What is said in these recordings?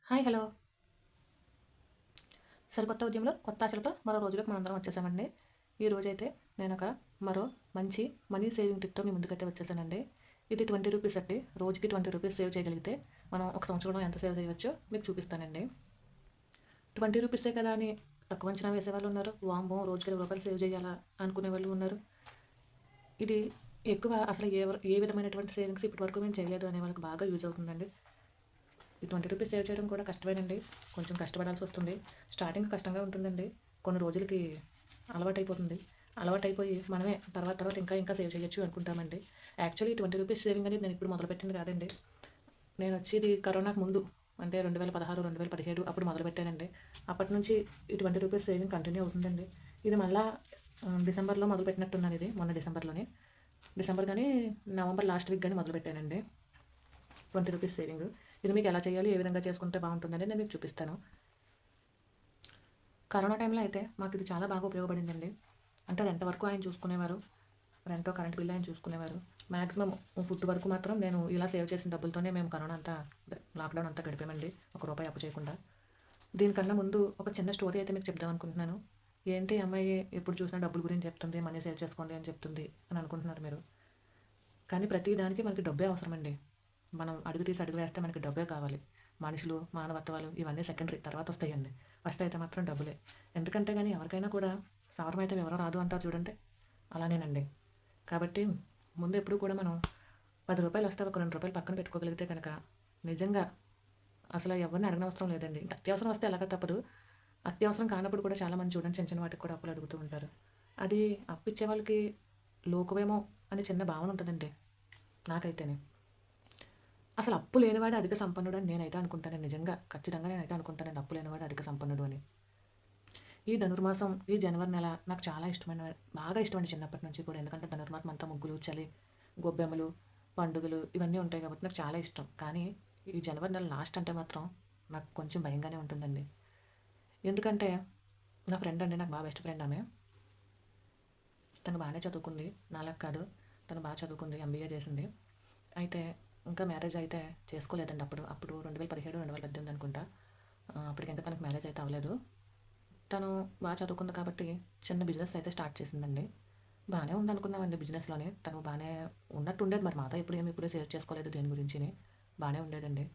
Hi hello. సరికొత్త ఉద్యమంలో కొత్త ఆశలతో మరో రోజులోకి మనందరం వచ్చేసామండి. ఈ రోజైతే నేను ఒక మరో మంచి మనీ సేవింగ్ టిప్తో మీ ముందుకైతే వచ్చేసానండి. ఇది 20 రూపీస్ అండి. రోజుకి 20 రూపీస్ సేవ్ చేయగలిగితే మనం ఒక సంవత్సరంలో ఎంత సేవ్ చేయవచ్చో మీకు చూపిస్తానండి. 20 రూపీసే కదా అని తక్కువ అంచనా వేసేవాళ్ళు ఉన్నారు. వామ్మో రోజుకి 20 రూపాయలు సేవ్ చేయాలా అనుకునే వాళ్ళు ఉన్నారు. ఇది ఎక్కువ అసలు ఏ విధమైనటువంటి సేవింగ్స్ ఇప్పటివరకు మేము చేయలేదు అనే వాళ్ళకి బాగా యూజ్ అవుతుందండి. ఈ 20 రూపీస్ సేవ్ చేయడం కూడా కష్టమేనండి. కొంచెం కష్టపడాల్సి వస్తుంది. స్టార్టింగ్ కష్టంగా ఉంటుందండి. కొన్ని రోజులకి అలవాటైపోతుంది. అలవాటైపోయి మనమే తర్వాత తర్వాత ఇంకా ఇంకా సేవ్ చేయొచ్చు అనుకుంటామండి. యాక్చువల్లీ 20 రూపీస్ సేవింగ్ అనేది నేను ఇప్పుడు మొదలుపెట్టింది కాదండి. నేను వచ్చేది కరోనాకు ముందు అంటే 2016, 2017 అప్పుడు మొదలుపెట్టానండి. అప్పటి నుంచి ఈ 20 రూపీస్ సేవింగ్ కంటిన్యూ అవుతుందండి. ఇది మళ్ళా డిసెంబర్లో మొదలుపెట్టినట్టున్నాను. ఇది మొన్న డిసెంబర్ కానీ నవంబర్ లాస్ట్ వీక్ కానీ మొదలుపెట్టానండి 20 రూపీస్ సేవింగ్. ఇది మీకు ఎలా చేయాలి, ఏ విధంగా చేసుకుంటే బాగుంటుందని నేను మీకు చూపిస్తాను. కరోనా టైంలో అయితే మాకు ఇది చాలా బాగా ఉపయోగపడిందండి. అంటే రెంట్ వరకు ఆయన చూసుకునేవారు. రెంటో కరెంట్ బిల్ ఆయన చూసుకునేవారు. మ్యాక్సిమం ఫుడ్ వరకు మాత్రం నేను ఇలా సేవ్ చేసిన డబ్బులతోనే మేము కరోనా అంతా లాక్డౌన్ అంతా గడిపామండి. ఒక రూపాయి అప్పు చేయకుండా. దీనికన్నా ముందు ఒక చిన్న స్టోరీ అయితే మీకు చెప్దాం అనుకుంటున్నాను. ఏంటి ఈ అమ్మాయి ఎప్పుడు చూసినా డబ్బుల గురించి చెప్తుంది, మనీ సేవ్ చేసుకోండి అని చెప్తుంది అని అనుకుంటున్నారు మీరు. కానీ ప్రతి దానికి మనకి డబ్బే అవసరమండి. మనం అడుగు తీసి అడుగు వేస్తే మనకి డబ్బే కావాలి. మనుషులు, మానవత్వాలు ఇవన్నీ సెకండరీ తర్వాత వస్తాయండి. ఫస్ట్ అయితే మాత్రం డబ్బులే. ఎందుకంటే కానీ ఎవరికైనా కూడా సవరం అయితే వివరం రాదు అంటారు చూడండి, అలానేనండి. కాబట్టి ముందు ఎప్పుడు కూడా మనం 10 రూపాయలు వస్తే ఒక 2 రూపాయలు పక్కన పెట్టుకోగలిగితే కనుక నిజంగా అసలు ఎవరిని అడగనవసరం లేదండి. ఇంకా అత్యవసరం వస్తే ఎలాగ తప్పదు. అత్యవసరం కానప్పుడు కూడా చాలామంది చూడండి చిన్న చిన్న వాటికి కూడా అప్పులు అడుగుతూ ఉంటారు. అది అప్పిచ్చే వాళ్ళకి లోకువేమో అని చిన్న భావన ఉంటుందండి నాకైతేనే. అసలు అప్పు లేనివాడు అధిక సంపన్నుడు అని నేనైతే అనుకుంటాను. నిజంగా ఖచ్చితంగా నేనైతే అనుకుంటానండి అప్పు లేనివాడు అధిక సంపన్నుడు అని. ఈ ధనుర్మాసం, ఈ జనవరి నెల నాకు చాలా ఇష్టమైన, బాగా ఇష్టమండి చిన్నప్పటి నుంచి కూడా. ఎందుకంటే ధనుర్మాసం అంతా ముగ్గులు, చలి, గొబ్బెమ్మలు, పండుగలు ఇవన్నీ ఉంటాయి కాబట్టి నాకు చాలా ఇష్టం. కానీ ఈ జనవరి నెల లాస్ట్ అంటే మాత్రం నాకు కొంచెం భయంగానే ఉంటుందండి. ఎందుకంటే నా ఫ్రెండ్ అండి, నాకు బాగా బెస్ట్ ఫ్రెండ్ ఆమె. తను బాగానే చదువుకుంది, నాలాగా కాదు. తను బాగా చదువుకుంది, ఎంబీఏ చేసింది. అయితే ఇంకా మ్యారేజ్ అయితే చేసుకోలేదండి. అప్పుడు 2017, 2018 అనుకుంటా. అప్పటికి ఇంకా తనకు మ్యారేజ్ అయితే అవ్వలేదు. తను బాగా చదువుకుంది కాబట్టి చిన్న బిజినెస్ అయితే స్టార్ట్ చేసిందండి. బాగానే ఉందనుకున్నామండి బిజినెస్లోనే. తను బాగానే ఉన్నట్టు ఉండేది. మరి మాతో ఎప్పుడు షేర్ చేసుకోలేదు దేని గురించిని. బాగానే ఉండేదండి.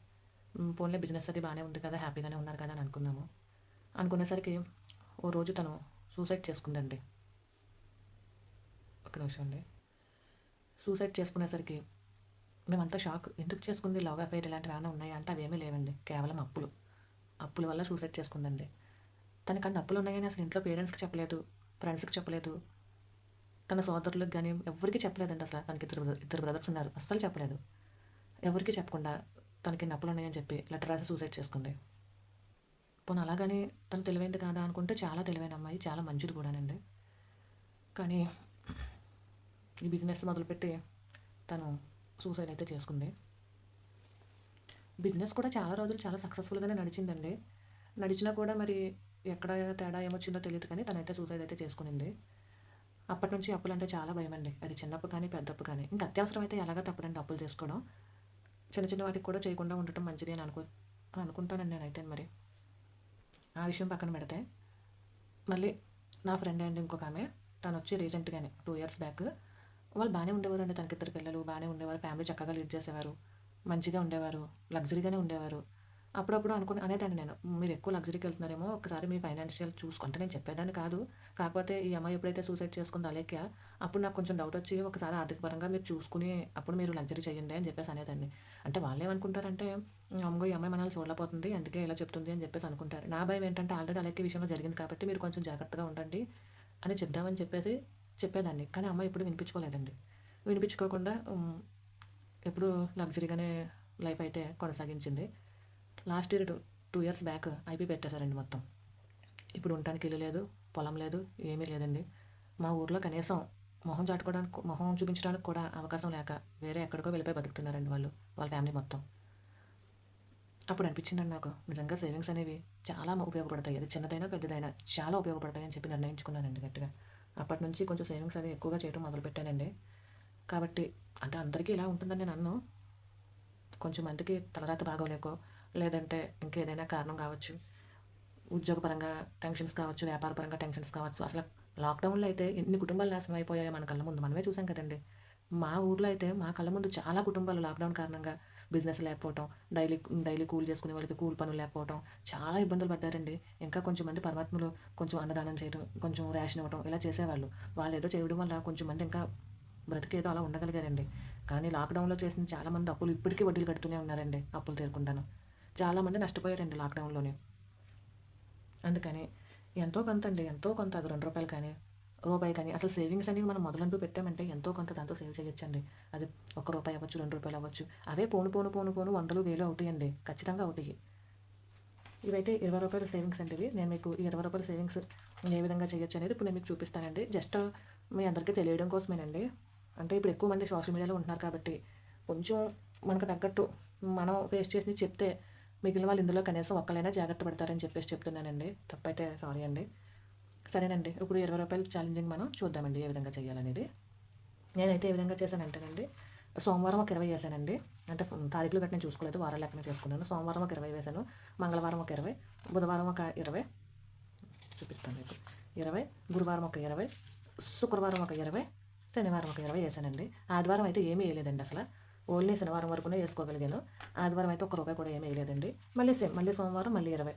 పోన్లే బిజినెస్ అది బాగానే ఉంది కదా, హ్యాపీగానే ఉన్నారు కదా అని అనుకున్నాము. అనుకునేసరికి ఓ రోజు తను సూసైడ్ చేసుకుందండి. ఒక నిమిషం అండి. సూసైడ్ చేసుకునేసరికి మేమంతా షాక్. ఎందుకు చేసుకుంది, లవ్ అఫైర్ ఇలాంటివి ఏమైనా ఉన్నాయా అంటే అవేమీ లేవండి. కేవలం అప్పుల వల్ల సూసైడ్ చేసుకుందండి. తనకు అన్ని అప్పులు ఉన్నాయని అసలు ఇంట్లో పేరెంట్స్కి చెప్పలేదు, ఫ్రెండ్స్కి చెప్పలేదు, తన సోదరులకు కానీ ఎవరికి చెప్పలేదండి. అసలు తనకి ఇద్దరు బ్రదర్స్ ఉన్నారు, అస్సలు చెప్పలేదు. ఎవరికి చెప్పకుండా తనకి ఇన్ని అప్పులు ఉన్నాయని చెప్పి లెటర్ రాసి సూసైడ్ చేసుకుంది. పోనీ అలాగని తను తెలివైంది కాదా అనుకుంటే చాలా తెలివైన అమ్మాయి, చాలా మంచిది కూడానండి. కానీ ఈ బిజినెస్ మొదలుపెట్టి తను సూసైడ్ అయితే చేసుకుంది. బిజినెస్ కూడా చాలా రోజులు చాలా సక్సెస్ఫుల్గానే నడిచిందండి. నడిచినా కూడా మరి ఎక్కడ తేడా ఏమొచ్చిందో తెలియదు కానీ తనైతే సూసైడ్ అయితే చేసుకునింది. అప్పటి నుంచి అప్పులంటే చాలా భయమండి. అది చిన్నప్పు కానీ పెద్దప్పు కానీ. ఇంకా అత్యవసరం అయితే ఎలాగా తప్పదండి అప్పులు చేసుకోవడం. చిన్న చిన్న వాటికి కూడా చేయకుండా ఉండటం మంచిది అని అనుకుంటానండి నేనైతే. మరి ఆ విషయం పక్కన పెడితే మళ్ళీ నా ఫ్రెండ్ అండి ఇంకొక ఆమె, తను వచ్చి రీసెంట్గానే 2 ఇయర్స్ బ్యాక్. వాళ్ళు బాగానే ఉండేవారు అండి. తనకి ఇద్దరు పిల్లలు, బాగానే ఉండేవారు. ఫ్యామిలీ చక్కగా లీడ్ చేసేవారు. మంచిగా ఉండేవారు. లగ్జరీగానే ఉండేవారు. అప్పుడప్పుడు అనేదాన్ని నేను, మీరు ఎక్కువ లగ్జరీకి వెళ్తున్నారేమో, ఒకసారి మీ ఫైనాన్షియల్ చూసుకుంటే. నేను చెప్పేదాన్ని కాదు. కాకపోతే ఈ అమ్మాయి ఎప్పుడైతే సూసైడ్ చేసుకుందో అలేఖ్య, అప్పుడు నాకు కొంచెం డౌట్ వచ్చి ఒకసారి ఆర్థిక పరంగా మీరు చూసుకుని అప్పుడు మీరు లగ్జరీ చేయండి అని చెప్పేసి అనేదాన్ని. అంటే వాళ్ళు ఏమనుకుంటారంటే, అమ్మగో ఈ అమ్మాయి మనల్ని చూడలేకపోతుంది అందుకే ఇలా చెప్తుంది అని చెప్పేసి అనుకుంటారు. నా భయం ఏంటంటే ఆల్రెడీ అలేఖ్య విషయంలో జరిగింది కాబట్టి మీరు కొంచెం జాగ్రత్తగా ఉండండి అని చెప్దామని చెప్పేసి చెప్పేదాన్ని. కానీ అమ్మాయి ఎప్పుడు వినిపించుకోలేదండి. వినిపించుకోకుండా ఎప్పుడు లగ్జరీగానే లైఫ్ అయితే కొనసాగించింది. Last year 2 years back IP పెట్టేశారండి మొత్తం. ఇప్పుడు ఉండటానికి ఇల్లు లేదు, పొలం లేదు, ఏమీ లేదండి. మా ఊర్లో కనీసం మొహం చూపించడానికి కూడా అవకాశం లేక వేరే ఎక్కడికో వెళ్ళిపోయి బతుకుతున్నారండి వాళ్ళు, వాళ్ళ ఫ్యామిలీ మొత్తం. అప్పుడు అనిపించిందండి నాకు, నిజంగా సేవింగ్స్ అనేవి చాలా ఉపయోగపడతాయి. అది చిన్నదైనా పెద్దదైనా చాలా ఉపయోగపడతాయి అని చెప్పి నిర్ణయించుకున్నానండి గట్టిగా. అప్పటి నుంచి కొంచెం సేవింగ్స్ అవి ఎక్కువగా చేయడం మొదలుపెట్టానండి. కాబట్టి అంటే అందరికీ ఇలా ఉంటుందని నేను అన్ను. కొంచెం మందికి తలరాత బాగోలేకో, లేదంటే ఇంకేదైనా కారణం కావచ్చు. ఉద్యోగపరంగా టెన్షన్స్ కావచ్చు, వ్యాపారపరంగా టెన్షన్స్ కావచ్చు. అసలు లాక్‌డౌన్‌లో అయితే ఎన్ని కుటుంబాలు నాశనం అయిపోయాయో మన కళ్ళ ముందు మనమే చూసాం కదండీ. మా ఊర్లో అయితే మా కళ్ళ ముందు చాలా కుటుంబాలు లాక్‌డౌన్ కారణంగా బిజినెస్ లేకపోవటం, డైలీ డైలీ కూలి చేసుకునే వాళ్ళకి కూలి పనులు లేకపోవటం, చాలా ఇబ్బందులు పడ్డారండి. ఇంకా కొంచెం మంది పరమాత్ములు కొంచెం అన్నదానం చేయడం, కొంచెం రేషన్ ఇవ్వటం ఇలా చేసేవాళ్ళు. వాళ్ళేదో చేయడం వల్ల కొంచెం మంది ఇంకా బ్రతికేదో అలా ఉండగలిగారండి. కానీ లాక్‌డౌన్‌లో చేసిన చాలామంది అప్పులు ఇప్పటికీ వడ్డీలు కడుతూనే ఉన్నారండి అప్పులు తీరకుండాను. చాలామంది నష్టపోయారండి లాక్‌డౌన్‌లోనే. అందుకని ఎంతో కొంత అండి. ఎంతో కొంత అది రూ. 2 కానీ, రూపాయి కానీ అసలు సేవింగ్స్ అనేవి మనం మొదలంటూ పెట్టామంటే ఎంతో కొంత దాంతో సేవ్ చేయొచ్చండి. అది రూ. 1 అవ్వచ్చు, రూ. 2 అవ్వచ్చు. అవే పోను, పోను, పోను, పోను వందలు, వేలు అవుతాయండి. ఖచ్చితంగా అవుతాయి. ఇవైతే రూ. 20 సేవింగ్స్ అండి ఇవి. నేను మీకు ఈ రూ. 20 సేవింగ్స్ ఏ విధంగా చేయొచ్చు అనేది ఇప్పుడు నేను మీకు చూపిస్తానండి. జస్ట్ మీ అందరికీ తెలియడం కోసమేనండి. అంటే ఇప్పుడు ఎక్కువ మంది సోషల్ మీడియాలో ఉంటున్నారు కాబట్టి కొంచెం మనకు తగ్గట్టు మనం ఫేస్ చేసినవి చెప్తే మిగిలిన వాళ్ళు ఇందులో కనీసం ఒక్కళ్ళైనా జాగ్రత్త పడతారని చెప్పేసి చెప్తున్నానండి. తప్పైతే సారీ అండి. సరేనండి. ఇప్పుడు రూ. 20 ఛాలెంజింగ్ మనం చూద్దామండి ఏ విధంగా చేయాలనేది. నేనైతే ఏ విధంగా చేశానంటేనండి, సోమవారం ఒక 20 వేసానండి. అంటే తారీఖులు గట్రా నేను చూసుకోలేదు. వారాల లెక్కన చేసుకున్నాను. సోమవారం ఒక 20 వేసాను. మంగళవారం ఒక 20, బుధవారం ఒక 20 చూపిస్తాను మీకు. 20, గురువారం ఒక 20, శుక్రవారం ఒక 20, శనివారం ఒక 20 వేసానండి. ఆదివారం అయితే ఏమీ వేయలేదండి అసల. ఓన్లీ శనివారం వరకునే వేసుకోగలిగాను. ఆదివారం అయితే ఒక్క రూపాయి కూడా ఏమీ వేయలేదండి. మళ్ళీ సేమ్ మళ్ళీ సోమవారం మళ్ళీ 20,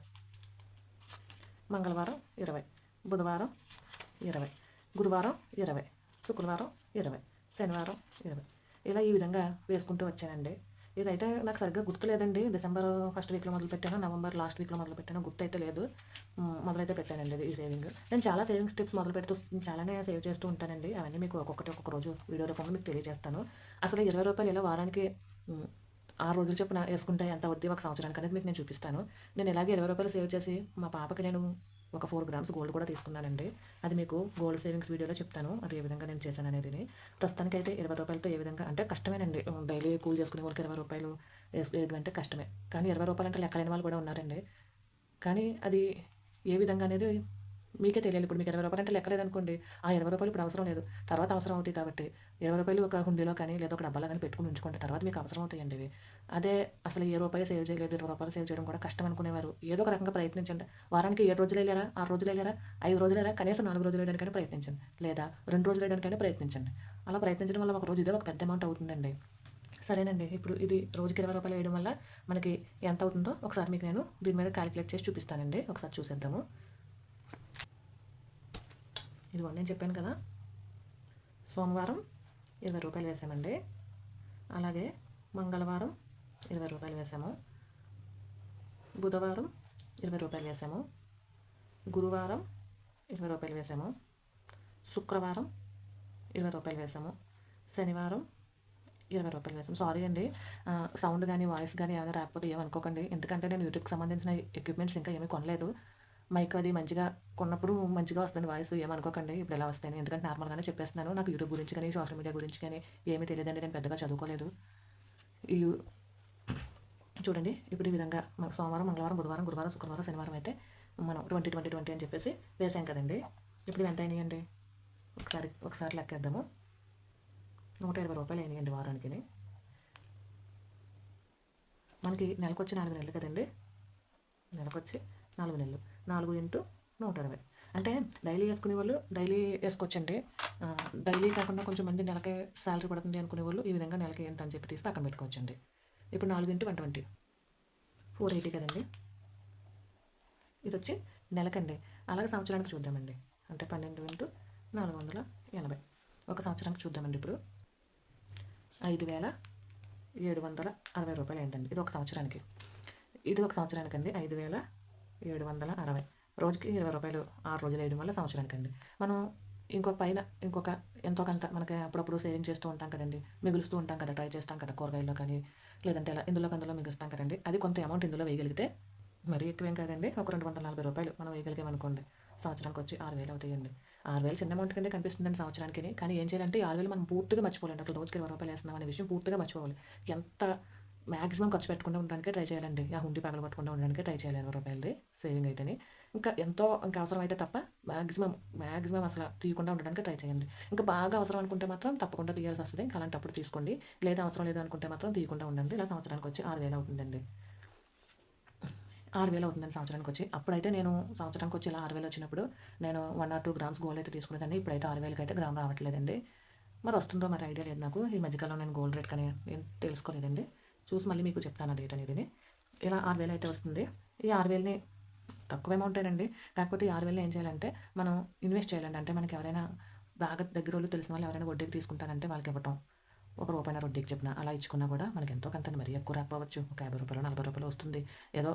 మంగళవారం 20, బుధవారం 20, గురువారం 20, శుక్రవారం 20, శనివారం 20 ఇలా ఈ విధంగా వేసుకుంటూ వచ్చానండి. ఇదైతే నాకు సరిగ్గా గుర్తులేదండి. డిసెంబర్ ఫస్ట్ వీక్‌లో మొదలుపెట్టానో, నవంబర్ లాస్ట్ వీక్‌లో మొదలుపెట్టానో గుర్తయితే లేదు. మొదలైతే పెట్టానండి ఈ సేవింగ్. నేను చాలా సేవింగ్స్ టిప్స్ మొదలుపెడుతూ చాలానే సేవ్ చేస్తూ ఉంటానండి. అవన్నీ మీకు ఒక్కొక్కటి ఒక్కొక్క రోజు వీడియో రూపంలో మీకు తెలియజేస్తాను. అసలు రూ. 20 ఇలా వారానికి హ్మ్, 6 రోజులు చొప్పున యేసుకుంటే ఎంత అవుద్ది ఒక సంవత్సరానికి అనేది మీకు నేను చూపిస్తాను. నేను ఇలాగే రూ. 20 సేవ్ చేసి మా పాపకి నేను ఒక 4 గ్రామ్స్ గోల్డ్ కూడా తీసుకున్నానండి. అది మీకు గోల్డ్ సేవింగ్స్ వీడియోలో చెప్తాను. అది ఏ విధంగా నేను చేశాననేదిని. ప్రస్తుతానికైతే రూ. 20తో ఏ విధంగా అంటే కష్టమేనండి. డైలీ కూలి చేసుకునే వాళ్ళకి రూ. 20 వేయడం అంటే కష్టమే. కానీ రూ. 20 అంటే లెక్కలేని వాళ్ళు కూడా ఉన్నారండి. కానీ అది ఏ విధంగా అనేది మీకే తెలియాలి. ఇప్పుడు మీకు రూ. 20 అంటే లెక్కలేదనుకోండి, ఆ రూ. 20 ఇప్పుడు అవసరం లేదు. తర్వాత అవసరం అవుతాయి కాబట్టి రూ. 20 ఒక హుండీలో కానీ, లేదా ఒక డబ్బాలో కానీ పెట్టుకొని ఉంచుకోండి. తర్వాత మీకు అవసరం అవుతాయండి ఇవి. అదే అసలు ఏ రూపాయి సేవ్ చేయలేదు, రూ. 20 సేవ్ చేయడం కూడా కష్టం అనుకునేవారు. ఏదో ఒక రకంగా ప్రయత్నించండి. వారానికి 7 రోజులు ఎళ్ళారా, 6 రోజులు ఎళ్ళారా, 5 రోజులు ఎళ్ళారా, కనీసం 4 రోజులు ఎళ్ళడానికైనా ప్రయత్నించండి. లేదా 2 రోజులు ఎళ్ళడానికైనా ప్రయత్నించండి. అలా ప్రయత్నించడం వల్ల ఒక రోజు ఇదే ఒక పెద్ద అమౌంట్ అవుతుందండి. సరేనండి. ఇప్పుడు ఇది రోజుకి రూ. 20 వేయడం వల్ల మనకి ఎంత అవుతుందో ఒకసారి మీకు నేను దీని మీద కాలిక్యులేట్ చేసి చూపిస్తానండి. ఒకసారి చూసేద్దాము. ఇదిగోండి నేను చెప్పాను కదా! సోమవారం రూ. 20 వేసామండి. అలాగే మంగళవారం రూ. 20 వేసాము. బుధవారం రూ. 20 వేసాము. గురువారం రూ. 20 వేసాము. శుక్రవారం రూ. 20 వేసాము. శనివారం రూ. 20 వేసాము. సారీ అండి. సౌండ్ గానీ, వాయిస్ గానీ ఏమైనా రాకపోతే ఏమనుకోకండి. ఎందుకంటే నేను యూట్యూబ్‌కి సంబంధించిన ఎక్విప్‌మెంట్స్ ఇంకా ఏమీ కొనలేదు. మైక్ అది మంచిగా కొన్నప్పుడు మంచిగా వస్తుంది వాయిస్. ఏమనుకోకండి ఇప్పుడు ఎలా వస్తాయని. ఎందుకంటే నార్మల్‌గానే చెప్పేస్తున్నాను. నాకు యూట్యూబ్ గురించి కానీ, సోషల్ మీడియా గురించి కానీ ఏమీ తెలీదండి. నేను పెద్దగా చదువుకోలేదు. ఈ చూడండి ఇప్పుడు ఈ విధంగా మనకు సోమవారం, మంగళవారం, బుధవారం, గురువారం, శుక్రవారం, శనివారం అయితే మనం 20, 20, 20 అని చెప్పేసి వేసాం కదండీ! ఇప్పుడు ఇవి ఎంత అయినాయండి? ఒకసారి లెక్కేద్దాము. రూ. 120 అయినాయండి వారానికిని. మనకి నెలకొచ్చి 4 నెలలు కదండీ! నెలకొచ్చి 4 నెలలు. 4 ఇంటూ 120 అంటే డైలీ వేసుకునే వాళ్ళు డైలీ వేసుకోవచ్చండి. డైలీ కాకుండా కొంచెం మంది నెలకే సాలరీ పడుతుంది అనుకునే వాళ్ళు ఈ విధంగా నెలకి ఎంత అని చెప్పి తీసి పక్కన పెట్టుకోవచ్చండి. ఇప్పుడు 4 ఇంటూ 120 480 కదండీ! ఇదొచ్చి నెలకండి. అలాగే సంవత్సరానికి చూద్దామండి. అంటే 12 ఇంటూ 480 ఒక సంవత్సరానికి చూద్దామండి ఇప్పుడు. రూ. 5,760 అయిందండి. ఇది ఒక సంవత్సరానికి. ఇది ఒక సంవత్సరానికండి. 5,760 రోజుకి రూ. 20 6 రోజులు వేయడం వల్ల సంవత్సరానికండి. మనం పైన ఇంకొక ఎంతో కొంత మనకి అప్పుడప్పుడు సేవింగ్ చేస్తూ ఉంటాం కదండీ! మిగులుస్తూ ఉంటాం కదా! ట్రై చేస్తాం కదా! కూరగాయల్లో కానీ, లేదంటే ఇలా ఇందులోకి అందులో మిగులుస్తాం కదండీ! అది కొంత అమౌంట్ ఇందులో వేయగలిగితే మరీ ఎక్కువేం కాదండి. ఒక రూ. 240 మనం వేయగలిగామనుకోండి. సంవత్సరానికి వచ్చి 6,000 అవుతాయండి. 6,000 చిన్న అమౌంట్ కిందే కనిపిస్తుందండి సంవత్సరానికిని. కానీ ఏం చేయాలంటే ఈ 6,000 మనం పూర్తిగా మర్చిపోవాలండి. అసలు రోజుకి రూ. 20 వేస్తున్నాం అనే విషయం పూర్తిగా మర్చిపోవాలి. ఎంత మాక్సిమం ఖర్చు పెట్టకుండా ఉండడానికే ట్రై చేయాలండి. ఆ హుండీ పగలగొట్టకుండా ఉండడానికే ట్రై చేయాలి రూ. 20ది సేవింగ్ అయితేని. ఇంకా అవసరమైతే తప్ప మాక్సిమం అసల తీయకుండా ఉండడానికి ట్రై చేయండి. ఇంకా బాగా అవసరం అనుకుంటే మాత్రం తప్పకుండా తీయాల్సి వస్తది. ఇంకా అలాంటప్పుడు తీసుకోండి. లేదా అవసరం లేదు అనుకుంటే మాత్రం తీయకుండా ఉండండి. ఇలా సంవత్సరానికి వచ్చి 6,000 అవుతుందండి. 6,000 అవుతుందండి సంవత్సరానికి వచ్చి. అప్పుడైతే నేను సంవత్సరానికి వచ్చి ఇలా 6,000 వచ్చినప్పుడు నేను 1 ఆర్ 2 గ్రామ్స్ గోల్డ్ అయితే తీసుకునేదాన్ని. ఇప్పుడైతే 6,000కి అయితే గ్రామ్ రావట్లేదండి. మరి వస్తుందో మరి ఐడియా లేదు నాకు. ఈ మధ్యకాలంలో నేను గోల్డ్ రేట్ కానీ ఏం తెలుసుకోలేదండి. చూసి మళ్ళీ మీకు చెప్తాను ఆ రేట్ అనేదిని. ఇలా 6,000 అయితే వస్తుంది. ఈ 6,000ని తక్కువ అమౌంటేనండి. కాకపోతే ఈ 6,000 ఏం చేయాలంటే మనం ఇన్వెస్ట్ చేయాలండి. అంటే మనకి ఎవరైనా బాగా దగ్గరోళ్ళు తెలిసిన వాళ్ళు ఎవరైనా వడ్డీకి తీసుకుంటానంటే వాళ్ళకి ఇవ్వటం. ఒక రూపాయిన వడ్డీకి చొప్పున అలా ఇచ్చుకున్నా కూడా మనకి ఎంతో కొంత మరీ ఎక్కువ రాకపోవచ్చు. ఒక రూ. 50, రూ. 40 వస్తుంది. ఏదో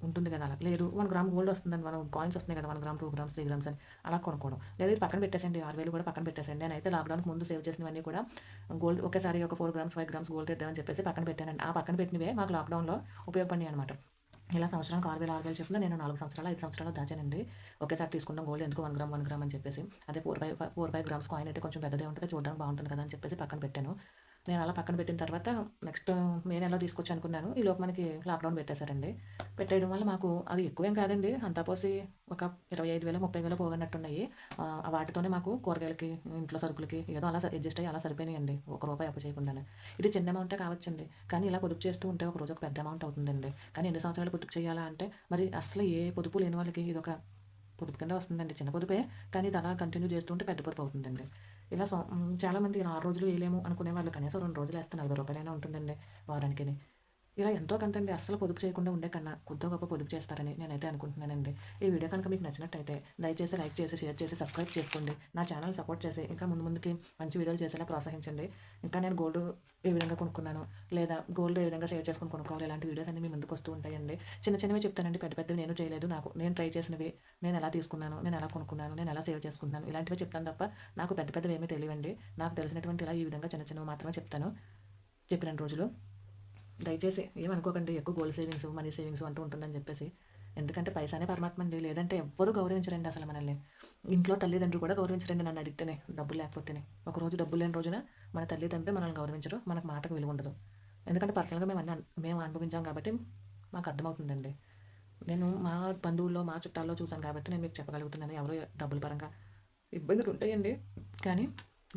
ఉంటుంది కదా అలా. లేదు 1 గ్రామ్ గోల్డ్ వస్తుందని మనం కాయిన్స్ వస్తున్నాయి కదా! 1 గ్రామ్, 2 గ్రామ్స్, 3 గ్రామ్స్ అని అలా కొనుక్కోవడం. లేదా ఇది పక్కన పెట్టేసేయండి. 6,000 కూడా పక్కన పెట్టేసేయండి. నేనైతే లాక్‌డౌన్‌కి ముందు సేవ్ చేసినవన్నీ కూడా గోల్డ్ ఒకేసారి ఒక 4 గ్రామ్స్, 5 గ్రామ్స్ గోల్డ్ తెద్దామని చెప్పేసి పక్కన పెట్టానండి. ఆ పక్కన పెట్టినవే మాకు లాక్‌డౌన్‌లో ఉపయోగపడినాయనమాట. ఇలా సంవత్సరానికి 6,000, 6,000 చొప్పున నేను 4 సంవత్సరాలు, 5 సంవత్సరాలు దాచానండి. ఒకేసారి తీసుకున్నాం గోల్డ్ ఎందుకు 1 గ్రామ్, 1 గ్రామ్ అని చెప్పేసి. అదే 4, 5 గ్రామ్స్ కాయిన్ అయితే కొంచెం పెద్దదే ఉంటది. చూడడానికి బాగుంటుంది కదా అని చెప్పేసి పక్కన పెట్టాను. నేను అలా పక్కన పెట్టిన తర్వాత నెక్స్ట్ మే నెలలో తీసుకొచ్చనుకున్నాను. ఈలోపు మనకి లాక్‌డౌన్ పెట్టేశారండి. పెట్టేయడం వల్ల మాకు అది ఎక్కువేం కాదండి. అంతా పోసి ఒక 25,000, 30,000 పోగన్నట్టున్నాయి. వాటితోనే మాకు కూరగాయలకి, ఇంట్లో సరుకులకి ఏదో అలా అడ్జస్ట్ అయ్యి అలా సరిపోయినాయండి. ఒక రూపాయి అప్పు చేయకుండానే. ఇది చిన్న అమౌంటే కావచ్చండి. కానీ ఇలా పొదుపు చేస్తూ ఉంటే ఒక రోజు ఒక పెద్ద అమౌంట్ అవుతుందండి. కానీ ఎన్ని సంవత్సరాలు పొదుపు చేయాలా అంటే మరి అసలు ఏ పొదుపు లేని వాళ్ళకి ఇదొక పొదుపు కింద వస్తుందండి. చిన్న పొదుపే కానీ ఇది అలా కంటిన్యూ చేస్తుంటే పెద్ద పొదుపు అవుతుందండి. ఇలా చాలామంది 6 రోజులు వేయలేము అనుకునేవాళ్ళు కనీసం 2 రోజులు వేస్తే రూ. 40 ఉంటుందండి వారానికిని. ఇలా ఎంతో కొంతండి అస్సలు పొదుపు చేయకుండా ఉండే కన్నా కొద్దో గొప్ప పొదుపు చేస్తారని నేనైతే అనుకుంటున్నానండి. ఈ వీడియో కనుక మీకు నచ్చినట్టయితే దయచేసి లైక్ చేసి, షేర్ చేసి, సబ్స్క్రైబ్ చేసుకోండి. నా ఛానల్ సపోర్ట్ చేసి ఇంకా ముందు ముందుకి మంచి వీడియోలు చేసేలా ప్రోత్సహించండి. ఇంకా నేను గోల్డ్ ఏ విధంగా కొనుక్కున్నాను, లేదా గోల్డ్ ఏ విధంగా సేవ్ చేసుకొని కొనుక్కోవాలి ఇలాంటి వీడియోస్ అన్నీ మీ ముందుకు వస్తూ ఉంటాయండి. చిన్న చిన్నవి చెప్తానండి. పెద్ద పెద్దవి నేను చేయలేదు. నేను ట్రై చేసినవి, నేను ఎలా తీసుకున్నాను, నేను ఎలా కొనుక్కున్నాను, నేను ఎలా సేవ్ చేసుకుంటున్నాను ఇలాంటివి చెప్తాను తప్ప నాకు పెద్ద పెద్దవి ఏమీ తెలియవండి. నాకు తెలిసినటువంటి ఇలా ఈ విధంగా చిన్న చిన్నవి మాత్రమే చెప్తాను చెప్పిన రోజులు. దయచేసి ఏమనుకోకండి ఎక్కువ గోల్డ్ సేవింగ్స్, మనీ సేవింగ్స్ అంటూ ఉంటుందని చెప్పేసి. ఎందుకంటే పైసానే పరమాత్మ అండి. లేదంటే ఎవ్వరు గౌరవించరండి అసలు మనల్ని. ఇంట్లో తల్లిదండ్రులు కూడా గౌరవించరండి నన్ను అడిగితేనే డబ్బులు లేకపోతేనే. ఒకరోజు డబ్బులు లేని రోజున మన తల్లిదండ్రులు మనల్ని గౌరవించరు. మనకు మాటకు విలువ ఉండదు. ఎందుకంటే పర్సనల్‌గా మేము అనుభవించాం కాబట్టి మాకు అర్థమవుతుందండి. నేను మా బంధువుల్లో, మా చుట్టాల్లో చూసాను కాబట్టి నేను మీకు చెప్పగలుగుతున్నాను. ఎవరు డబ్బుల పరంగా ఇబ్బందులు ఉంటాయండి. కానీ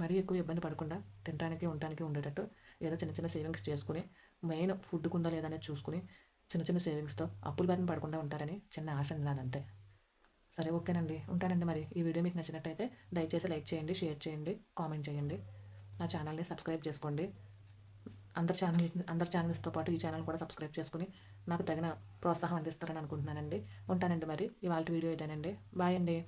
మరీ ఎక్కువ ఇబ్బంది పడకుండా తినటానికి, ఉండటానికి ఉండేటట్టు ఏదో చిన్న చిన్న సేవింగ్స్ చేసుకొని, మెయిన్ ఫుడ్‌కుందో లేదా అనేది చూసుకొని, చిన్న చిన్న సేవింగ్స్‌తో అప్పుల బారిన పడకుండా ఉంటారని చిన్న ఆశ అండి నాదంతే. సరే ఓకేనండి. ఉంటానండి మరి. ఈ వీడియో మీకు నచ్చినట్టయితే దయచేసి లైక్ చేయండి, షేర్ చేయండి, కామెంట్ చేయండి. నా ఛానల్‌ని సబ్స్క్రైబ్ చేసుకోండి. అందరి ఛానల్స్‌తో పాటు ఈ ఛానల్ కూడా సబ్స్క్రైబ్ చేసుకొని నాకు తగిన ప్రోత్సాహం అందిస్తారని అనుకుంటున్నానండి. ఉంటానండి మరి. ఇవాల్టి వీడియో ఇదేనండి. బాయ్ అండి.